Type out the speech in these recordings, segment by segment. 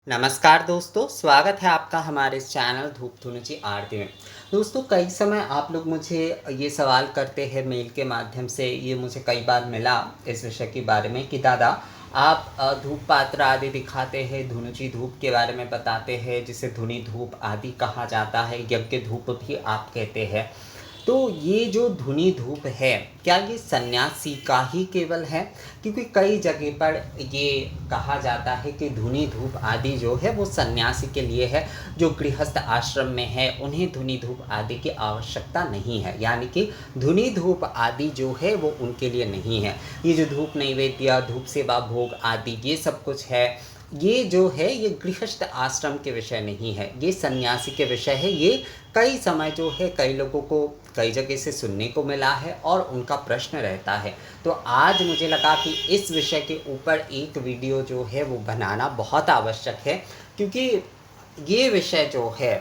नमस्कार दोस्तों, स्वागत है आपका हमारे इस चैनल धूप धुनुची आरती में। दोस्तों, कई समय आप लोग मुझे ये सवाल करते हैं मेल के माध्यम से, ये मुझे कई बार मिला इस विषय के बारे में कि दादा आप धूप पात्र आदि दिखाते हैं, धुनुची धूप के बारे में बताते हैं जिसे धुनी धूप आदि कहा जाता है, यज्ञ धूप भी आप कहते हैं। तो ये जो धुनी धूप है, क्या ये सन्यासी का ही केवल है? क्योंकि कई जगह पर ये कहा जाता है कि धुनी धूप आदि जो है वो सन्यासी के लिए है, जो गृहस्थ आश्रम में है उन्हें धुनी धूप आदि की आवश्यकता नहीं है, यानी कि धुनी धूप आदि जो है वो उनके लिए नहीं है। ये जो धूप नैवेद्य, धूप सेवा भोग आदि ये सब कुछ है, ये जो है ये गृहस्थ आश्रम के विषय नहीं है, ये सन्यासी के विषय है। ये कई समय जो है कई लोगों को कई जगह से सुनने को मिला है और उनका प्रश्न रहता है। तो आज मुझे लगा कि इस विषय के ऊपर एक वीडियो जो है वो बनाना बहुत आवश्यक है, क्योंकि ये विषय जो है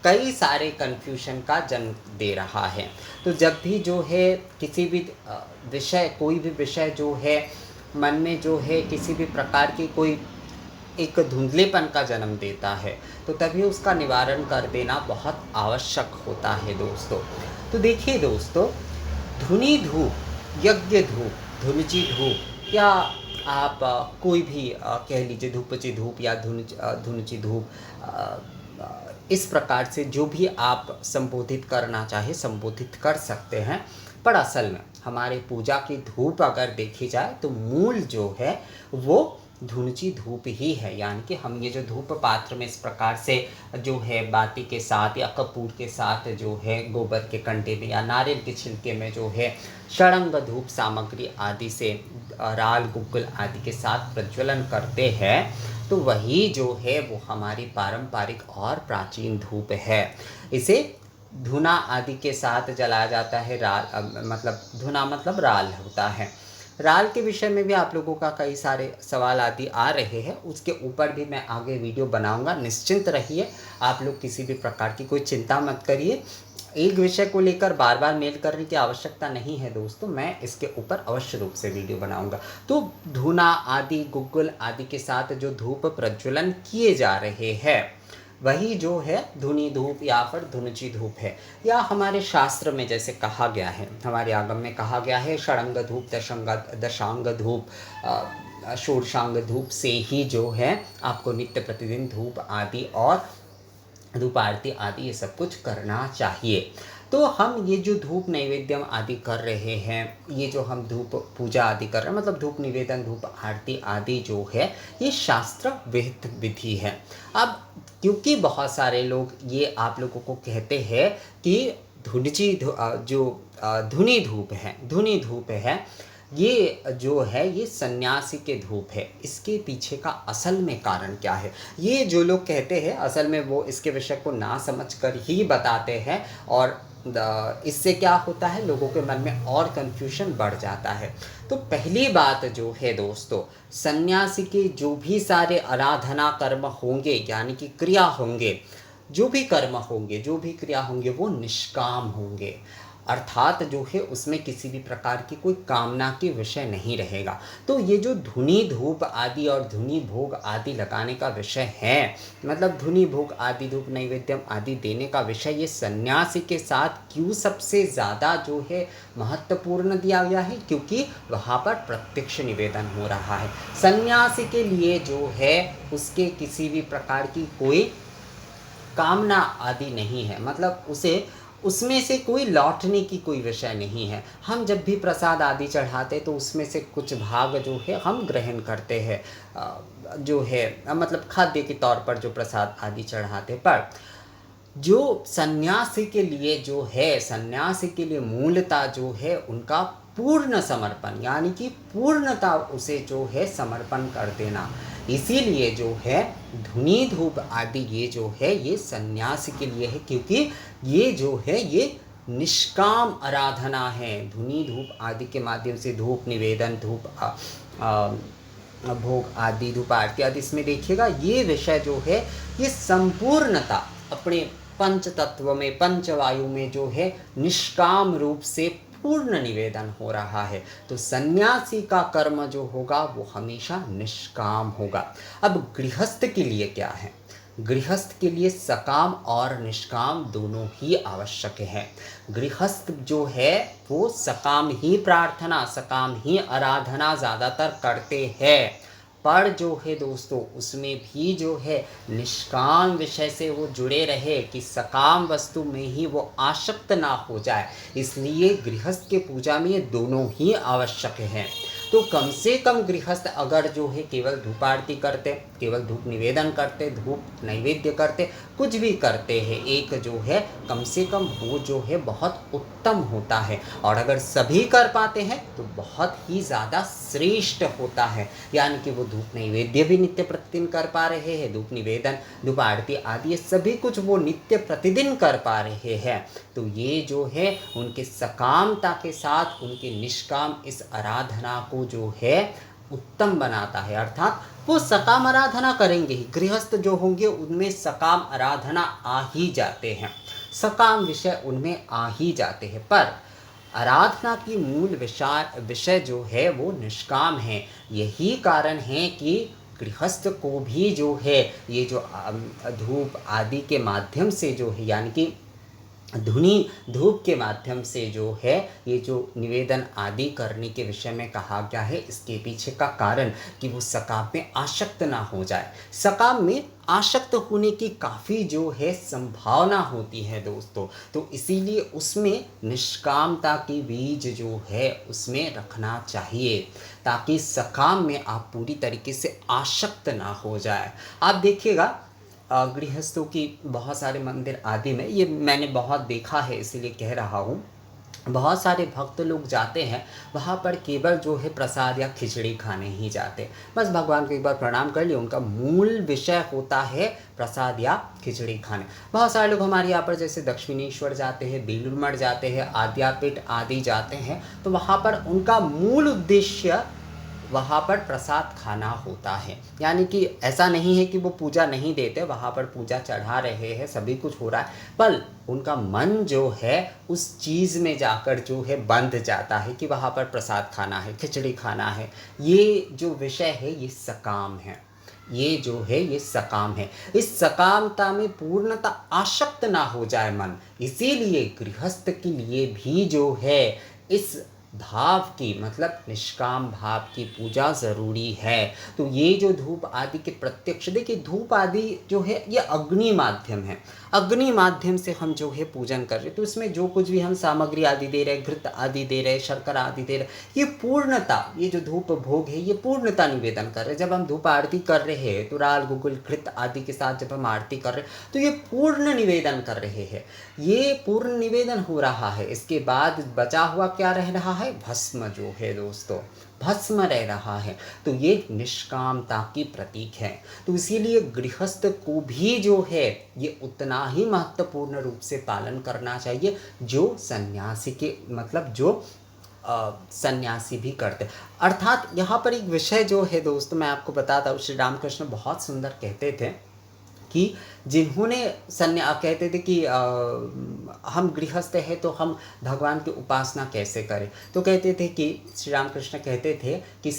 कई सारे कन्फ्यूजन का जन्म दे रहा है। तो जब भी जो है किसी भी विषय, कोई भी विषय जो है मन में जो है किसी भी प्रकार की कोई एक धुंधलेपन का जन्म देता है, तो तभी उसका निवारण कर देना बहुत आवश्यक होता है दोस्तों। तो देखिए दोस्तों, धुनी धूप, यज्ञ धूप, धुनुची धूप, या आप कोई भी कह लीजिए धूपची धूप या धुनुची धूप, इस प्रकार से जो भी आप संबोधित करना चाहे संबोधित कर सकते हैं। पर असल में हमारे पूजा की धूप अगर देखी जाए तो मूल जो है वो धुनुची धूप ही है, यानी कि हम ये जो धूप पात्र में इस प्रकार से जो है बाती के साथ या कपूर के साथ जो है गोबर के कंडे में या नारियल के छिलके में जो है षडंग धूप सामग्री आदि से राल गुग्गल आदि के साथ प्रज्वलन करते हैं, तो वही जो है वो हमारी पारंपरिक और प्राचीन धूप है। इसे धुना आदि के साथ जलाया जाता है। राल मतलब धुना मतलब राल होता है। राल के विषय में भी आप लोगों का कई सारे सवाल आदि आ रहे हैं, उसके ऊपर भी मैं आगे वीडियो बनाऊंगा। निश्चिंत रहिए, आप लोग किसी भी प्रकार की कोई चिंता मत करिए। एक विषय को लेकर बार बार मेल करने की आवश्यकता नहीं है दोस्तों, मैं इसके ऊपर अवश्य रूप से वीडियो बनाऊंगा। तो धुना आदि गुग्गुल आदि के साथ जो धूप प्रज्वलन किए जा रहे हैं वही जो है धुनी धूप या फिर धुनुची धूप है। या हमारे शास्त्र में जैसे कहा गया है, हमारे आगम में कहा गया है, षडंग धूप, दशांग धूप, षोडशांग धूप से ही जो है आपको नित्य प्रतिदिन धूप आदि और धूप आरती आदि ये सब कुछ करना चाहिए। तो हम ये जो धूप नैवेद्यम आदि कर रहे हैं, ये जो हम धूप पूजा आदि कर रहे हैं, मतलब धूप निवेदन, धूप आरती आदि जो है ये शास्त्र विहित विधि है। अब क्योंकि बहुत सारे लोग ये आप लोगों को कहते हैं कि धुनी धूप है, ये जो है ये सन्यासी के धूप है। इसके पीछे का असल में कारण क्या है, ये जो लोग कहते हैं असल में वो इसके विषय को ना समझ कर ही बताते हैं, और इससे क्या होता है, लोगों के मन में और कन्फ्यूजन बढ़ जाता है। तो पहली बात जो है दोस्तों, सन्यासी के जो भी सारे आराधना कर्म होंगे, यानी कि क्रिया होंगे, जो भी कर्म होंगे, जो भी क्रिया होंगे, वो निष्काम होंगे। अर्थात जो है उसमें किसी भी प्रकार की कोई कामना के विषय नहीं रहेगा। तो ये जो धुनी धूप आदि और धुनी भोग आदि लगाने का विषय है, मतलब धुनी भोग आदि, धूप नैवेद्यम आदि देने का विषय, ये सन्यासी के साथ क्यों सबसे ज़्यादा जो है महत्वपूर्ण दिया गया है, क्योंकि वहाँ पर प्रत्यक्ष निवेदन हो रहा है। सन्यासी के लिए जो है उसके किसी भी प्रकार की कोई कामना आदि नहीं है, मतलब उसे उसमें से कोई लौटने की कोई विषय नहीं है। हम जब भी प्रसाद आदि चढ़ाते तो उसमें से कुछ भाग जो है हम ग्रहण करते हैं, जो है मतलब खाद्य के तौर पर जो प्रसाद आदि चढ़ाते। पर जो सन्यासी के लिए जो है, सन्यासी के लिए मूलता जो है उनका पूर्ण समर्पण, यानी कि पूर्णता उसे जो है समर्पण कर देना। इसीलिए जो है धुनी धूप आदि ये जो है ये सन्यासी के लिए है, क्योंकि ये जो है ये निष्काम आराधना है। धुनी धूप आदि के माध्यम से धूप निवेदन, धूप भोग आदि, धूप आरती आदि, इसमें देखिएगा ये विषय जो है ये संपूर्णता अपने पंच तत्व में, पंचवायु में जो है निष्काम रूप से पूर्ण निवेदन हो रहा है। तो सन्यासी का कर्म जो होगा वो हमेशा निष्काम होगा। अब गृहस्थ के लिए क्या है? गृहस्थ के लिए सकाम और निष्काम दोनों ही आवश्यक है। गृहस्थ जो है वो सकाम ही प्रार्थना, सकाम ही आराधना ज़्यादातर करते हैं, पर जो है दोस्तों उसमें भी जो है निष्काम विषय से वो जुड़े रहे कि सकाम वस्तु में ही वो आसक्त ना हो जाए। इसलिए गृहस्थ के पूजा में ये दोनों ही आवश्यक हैं। तो कम से कम गृहस्थ अगर जो है केवल धूप आरती करते, केवल धूप निवेदन करते, धूप नैवेद्य करते, कुछ भी करते हैं, एक जो है कम से कम वो जो है बहुत उत्तम होता है। और अगर सभी कर पाते हैं तो बहुत ही ज़्यादा श्रेष्ठ होता है। यानी कि वो धूप नैवेद्य भी नित्य प्रतिदिन कर पा रहे हैं, धूप निवेदन, धूप आरती आदि ये सभी कुछ वो नित्य प्रतिदिन कर पा रहे हैं। तो ये जो है उनके सकामता के साथ उनके निष्काम इस आराधना को जो है उत्तम बनाता है। अर्थात वो सकाम आराधना करेंगे ही, गृहस्थ जो होंगे उनमें सकाम आराधना आ ही जाते हैं, सकाम विषय उनमें आ ही जाते हैं, पर आराधना की मूल विषय जो है वो निष्काम है। यही कारण है कि गृहस्थ को भी जो है ये जो धूप आदि के माध्यम से जो है, यानी कि धुनी धूप के माध्यम से जो है ये जो निवेदन आदि करने के विषय में कहा गया है, इसके पीछे का कारण कि वो सकाम में आसक्त ना हो जाए। सकाम में आसक्त होने की काफ़ी जो है संभावना होती है दोस्तों, तो इसीलिए उसमें निष्कामता की बीज जो है उसमें रखना चाहिए, ताकि सकाम में आप पूरी तरीके से आसक्त ना हो जाए। आप देखिएगा गृहस्थों की बहुत सारे मंदिर आदि में, ये मैंने बहुत देखा है इसीलिए कह रहा हूँ, बहुत सारे भक्त लोग जाते हैं वहाँ पर केवल जो है प्रसाद या खिचड़ी खाने ही जाते, बस भगवान को एक बार प्रणाम कर लिया, उनका मूल विषय होता है प्रसाद या खिचड़ी खाने। बहुत सारे लोग हमारे यहाँ पर जैसे दक्षिणेश्वर जाते हैं, बेलूर मठ जाते हैं, आद्यापीठ आदि जाते हैं, तो वहाँ पर उनका मूल उद्देश्य वहाँ पर प्रसाद खाना होता है। यानी कि ऐसा नहीं है कि वो पूजा नहीं देते, वहाँ पर पूजा चढ़ा रहे हैं, सभी कुछ हो रहा है, पर उनका मन जो है उस चीज़ में जाकर जो है बंध जाता है कि वहाँ पर प्रसाद खाना है, खिचड़ी खाना है। ये जो विषय है ये सकाम है, ये जो है ये सकाम है। इस सकामता में पूर्णता आसक्त ना हो जाए मन, इसीलिए गृहस्थ के लिए भी जो है इस भाव की, मतलब निष्काम भाव की पूजा ज़रूरी है। तो ये जो धूप आदि के प्रत्यक्ष, देखिए धूप आदि जो है ये अग्नि माध्यम है, अग्नि माध्यम से हम जो है पूजन कर रहे हैं, तो इसमें जो कुछ भी हम सामग्री आदि दे रहे, घृत आदि दे रहे, शर्करा आदि दे रहे, ये पूर्णता, ये जो धूप भोग है ये पूर्णता निवेदन कर रहे हैं। जब हम धूप आरती कर रहे हैं तो राल गुगुल घृत आदि के साथ जब हम आरती कर रहे हैं तो ये पूर्ण निवेदन कर रहे हैं, ये पूर्ण निवेदन हो रहा है। इसके बाद बचा हुआ क्या रह रहा है? भस्म जो है दोस्तों, भस्म रह रहा है, तो ये निष्कामता की प्रतीक है। तो इसीलिए गृहस्थ को भी जो है ये उतना ही महत्वपूर्ण रूप से पालन करना चाहिए जो सन्यासी के, मतलब जो सन्यासी भी करते। अर्थात यहाँ पर एक विषय जो है दोस्तों मैं आपको बताता हूँ, श्री रामकृष्ण बहुत सुंदर कहते थे कि जिन्होंने कहते थे कि हम गृहस्थ हैं तो हम भगवान की उपासना कैसे करें, तो कहते थे कि श्री रामकृष्ण कहते थे कि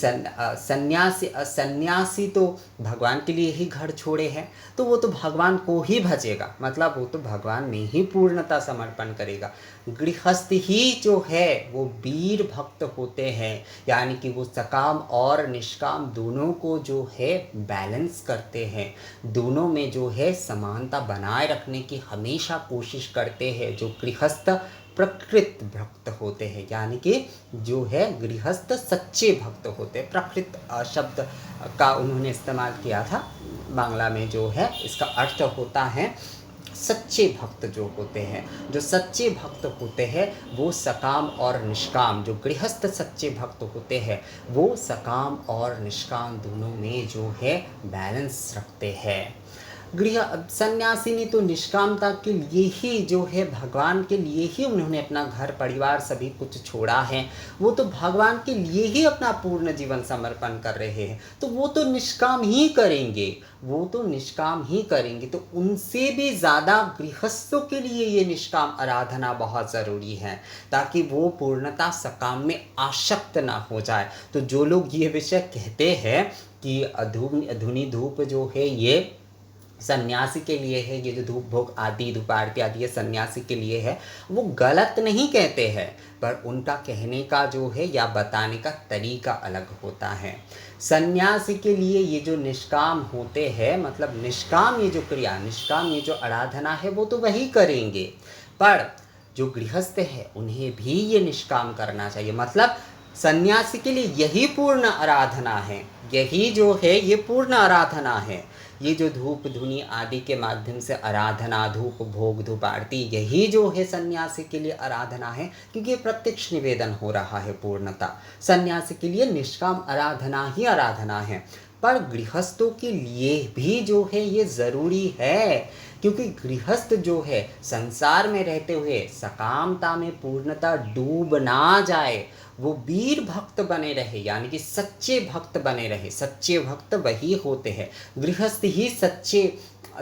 सन्यासी तो भगवान के लिए ही घर छोड़े हैं, तो वो तो भगवान को ही भजेगा, मतलब वो तो भगवान में ही पूर्णता समर्पण करेगा। गृहस्थ ही जो है वो वीर भक्त होते हैं, यानी कि वो सकाम और निष्काम दोनों को जो है बैलेंस करते हैं, दोनों में जो है समानता बनाए रखने की हमेशा कोशिश करते हैं। जो गृहस्थ प्रकृत भक्त होते हैं, यानी कि जो है गृहस्थ सच्चे भक्त होते हैं। प्रकृत शब्द का उन्होंने इस्तेमाल किया था, बांग्ला में जो है इसका अर्थ होता है सच्चे भक्त जो होते हैं। जो सच्चे भक्त होते हैं वो सकाम और निष्काम, जो गृहस्थ सच्चे भक्त होते हैं वो सकाम और निष्काम दोनों में जो है बैलेंस रखते हैं। गृह सन्यासी ने तो निष्कामता के लिए ही जो है, भगवान के लिए ही उन्होंने अपना घर परिवार सभी कुछ छोड़ा है। वो तो भगवान के लिए ही अपना पूर्ण जीवन समर्पण कर रहे हैं, तो वो तो निष्काम ही करेंगे, वो तो निष्काम ही करेंगे। तो उनसे भी ज़्यादा गृहस्थों के लिए ये निष्काम आराधना बहुत ज़रूरी है, ताकि वो पूर्णता सकाम में आसक्त ना हो जाए। तो जो लोग ये विषय कहते हैं कि धुनी धूप जो है ये सन्यासी के लिए है, ये जो धूप भोग आदि धूप आरती आदि ये सन्यासी के लिए है, वो गलत नहीं कहते हैं, पर उनका कहने का जो है या बताने का तरीका अलग होता है। सन्यासी के लिए ये जो निष्काम होते हैं, मतलब निष्काम ये जो क्रिया, निष्काम ये जो आराधना है, वो तो वही करेंगे, पर जो गृहस्थ है उन्हें भी ये निष्काम करना चाहिए। मतलब सन्यासी के लिए यही पूर्ण आराधना है, यही जो है ये पूर्ण आराधना है। ये जो धूप धुनी आदि के माध्यम से आराधना, धूप भोग धूप आरती, यही जो है सन्यासी के लिए आराधना है, क्योंकि ये प्रत्यक्ष निवेदन हो रहा है पूर्णता। सन्यासी के लिए निष्काम आराधना ही आराधना है, पर गृहस्थों के लिए भी जो है ये ज़रूरी है, क्योंकि गृहस्थ जो है संसार में रहते हुए सकामता में पूर्णता डूब ना जाए, वो वीर भक्त बने रहे, यानी कि सच्चे भक्त बने रहे। सच्चे भक्त वही होते हैं, गृहस्थ ही सच्चे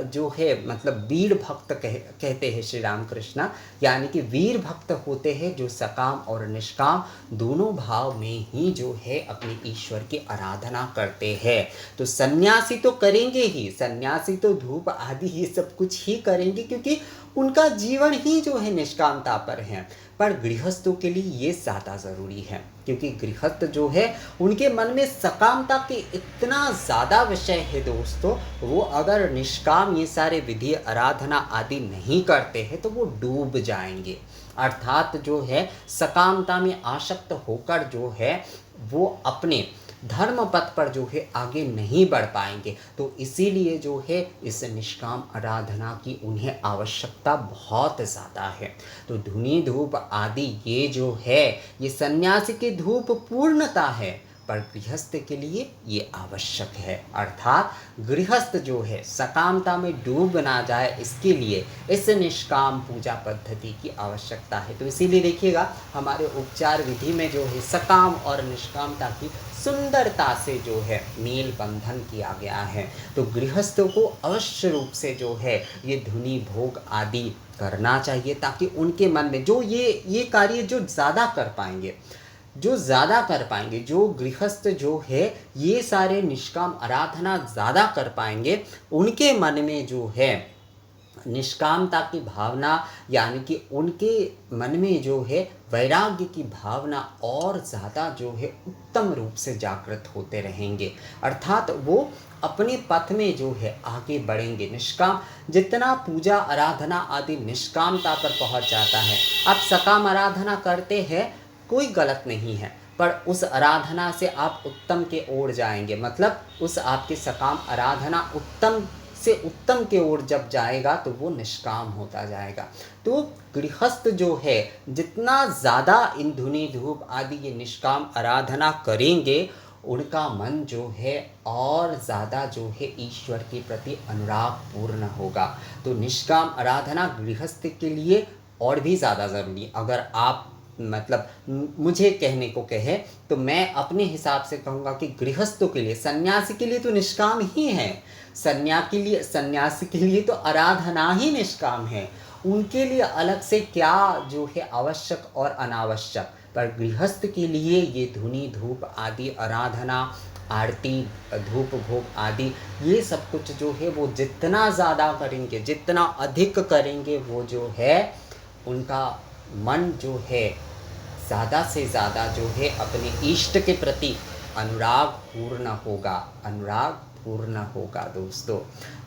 जो है मतलब वीर भक्त कहते हैं श्री रामकृष्ण, यानी कि वीर भक्त होते हैं जो सकाम और निष्काम दोनों भाव में ही जो है अपने ईश्वर की आराधना करते हैं। तो सन्यासी तो करेंगे ही, सन्यासी तो धूप आदि ये सब कुछ ही करेंगे, क्योंकि उनका जीवन ही जो है निष्कामता पर है। पर गृहस्थों के लिए ये ज़्यादा ज़रूरी है, क्योंकि गृहस्थ जो है उनके मन में सकामता के इतना ज़्यादा विषय है दोस्तों, वो अगर निष्काम ये सारे विधि आराधना आदि नहीं करते हैं तो वो डूब जाएंगे, अर्थात जो है सकामता में आसक्त होकर जो है वो अपने धर्म पथ पर जो है आगे नहीं बढ़ पाएंगे। तो इसीलिए जो है इस निष्काम आराधना की उन्हें आवश्यकता बहुत ज़्यादा है। तो धुनी धूप आदि ये जो है ये सन्यासी की धूप पूर्णता है, पर गृहस्थ के लिए ये आवश्यक है, अर्थात गृहस्थ जो है सकामता में डूब ना जाए, इसके लिए इस निष्काम पूजा पद्धति की आवश्यकता है। तो इसीलिए देखिएगा हमारे उपचार विधि में जो है सकाम और निष्कामता की सुंदरता से जो है मेल बंधन किया गया है। तो गृहस्थों को अवश्य रूप से जो है ये धुनी भोग आदि करना चाहिए, ताकि उनके मन में जो ये कार्य जो ज़्यादा कर पाएंगे, जो गृहस्थ जो है ये सारे निष्काम आराधना ज़्यादा कर पाएंगे, उनके मन में जो है निष्कामता की भावना, यानी कि उनके मन में जो है वैराग्य की भावना और ज़्यादा जो है उत्तम रूप से जागृत होते रहेंगे, अर्थात वो अपने पथ में जो है आगे बढ़ेंगे। निष्काम जितना पूजा आराधना आदि निष्कामता पर पहुंच जाता है, आप सकाम आराधना करते हैं कोई गलत नहीं है, पर उस आराधना से आप उत्तम के ओर जाएंगे, मतलब उस आपके सकाम आराधना उत्तम से उत्तम के ओर जब जाएगा तो वो निष्काम होता जाएगा। तो गृहस्थ जो है जितना ज़्यादा इन धुनी धूप आदि ये निष्काम आराधना करेंगे, उनका मन जो है और ज़्यादा जो है ईश्वर के प्रति अनुराग पूर्ण होगा। तो निष्काम आराधना गृहस्थ के लिए और भी ज़्यादा ज़रूरी। अगर आप मतलब मुझे कहने को कहे तो मैं अपने हिसाब से कहूँगा कि गृहस्थों के लिए, सन्यासी के लिए तो निष्काम ही है, सन्यासी के लिए तो आराधना ही निष्काम है, उनके लिए अलग से क्या जो है आवश्यक और अनावश्यक। पर गृहस्थ के लिए ये धुनी धूप आदि आराधना, आरती, धूप भोग आदि ये सब कुछ जो है वो जितना ज़्यादा करेंगे, जितना अधिक करेंगे, वो जो है उनका मन जो है ज़्यादा से ज़्यादा जो है अपने इष्ट के प्रति अनुराग पूर्ण होगा दोस्तों।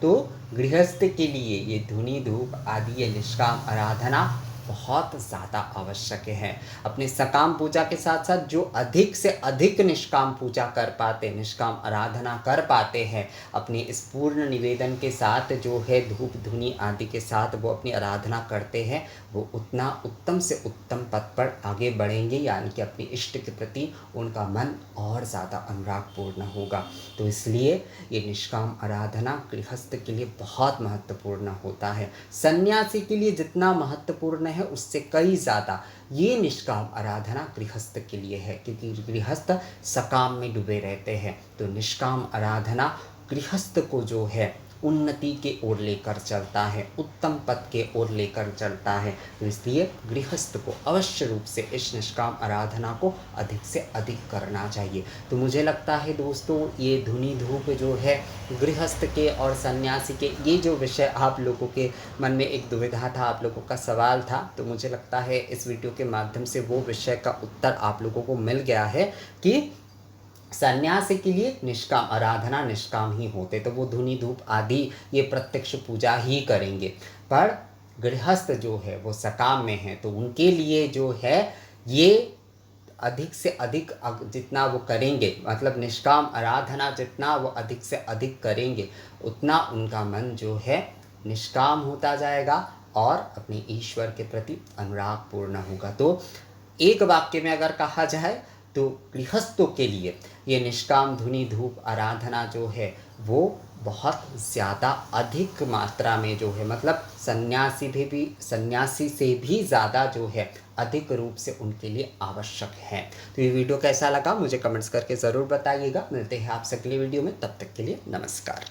तो गृहस्थ के लिए ये धुनी धूप आदि ये निष्काम आराधना बहुत ज़्यादा आवश्यक है। अपने सकाम पूजा के साथ साथ जो अधिक से अधिक निष्काम पूजा कर पाते, निष्काम आराधना कर पाते हैं, अपने इस पूर्ण निवेदन के साथ जो है धूप धुनी आदि के साथ वो अपनी आराधना करते हैं, वो उतना उत्तम से उत्तम पद पर आगे बढ़ेंगे, यानी कि अपने इष्ट के प्रति उनका मन और ज़्यादा अनुरागपूर्ण होगा। तो इसलिए ये निष्काम आराधना गृहस्थ के लिए बहुत महत्वपूर्ण होता है। सन्यासी के लिए जितना महत्वपूर्ण है उससे कई ज़्यादा ये निष्काम आराधना गृहस्थ के लिए है, क्योंकि गृहस्थ सकाम में डूबे रहते हैं। तो निष्काम आराधना गृहस्थ को जो है उन्नति के ओर लेकर चलता है, उत्तम पद के ओर लेकर चलता है। तो इसलिए गृहस्थ को अवश्य रूप से इस निष्काम आराधना को अधिक से अधिक करना चाहिए। तो मुझे लगता है दोस्तों, ये धुनी धूप जो है गृहस्थ के और सन्यासी के, ये जो विषय आप लोगों के मन में एक दुविधा था, आप लोगों का सवाल था, तो मुझे लगता है इस वीडियो के माध्यम से वो विषय का उत्तर आप लोगों को मिल गया है कि सन्यासी के लिए निष्काम आराधना निष्काम ही होते, तो वो धुनी धूप आदि ये प्रत्यक्ष पूजा ही करेंगे। पर गृहस्थ जो है वो सकाम में है, तो उनके लिए जो है ये अधिक से अधिक जितना वो करेंगे, मतलब निष्काम आराधना जितना वो अधिक से अधिक करेंगे, उतना उनका मन जो है निष्काम होता जाएगा और अपने ईश्वर के प्रति अनुरागपूर्ण होगा। तो एक वाक्य में अगर कहा जाए तो गृहस्थों के लिए ये निष्काम धुनी धूप आराधना जो है वो बहुत ज़्यादा अधिक मात्रा में जो है, मतलब सन्यासी से भी ज़्यादा जो है अधिक रूप से उनके लिए आवश्यक है। तो ये वीडियो कैसा लगा मुझे कमेंट्स करके ज़रूर बताइएगा। मिलते हैं आपसे अगले वीडियो में, तब तक के लिए नमस्कार।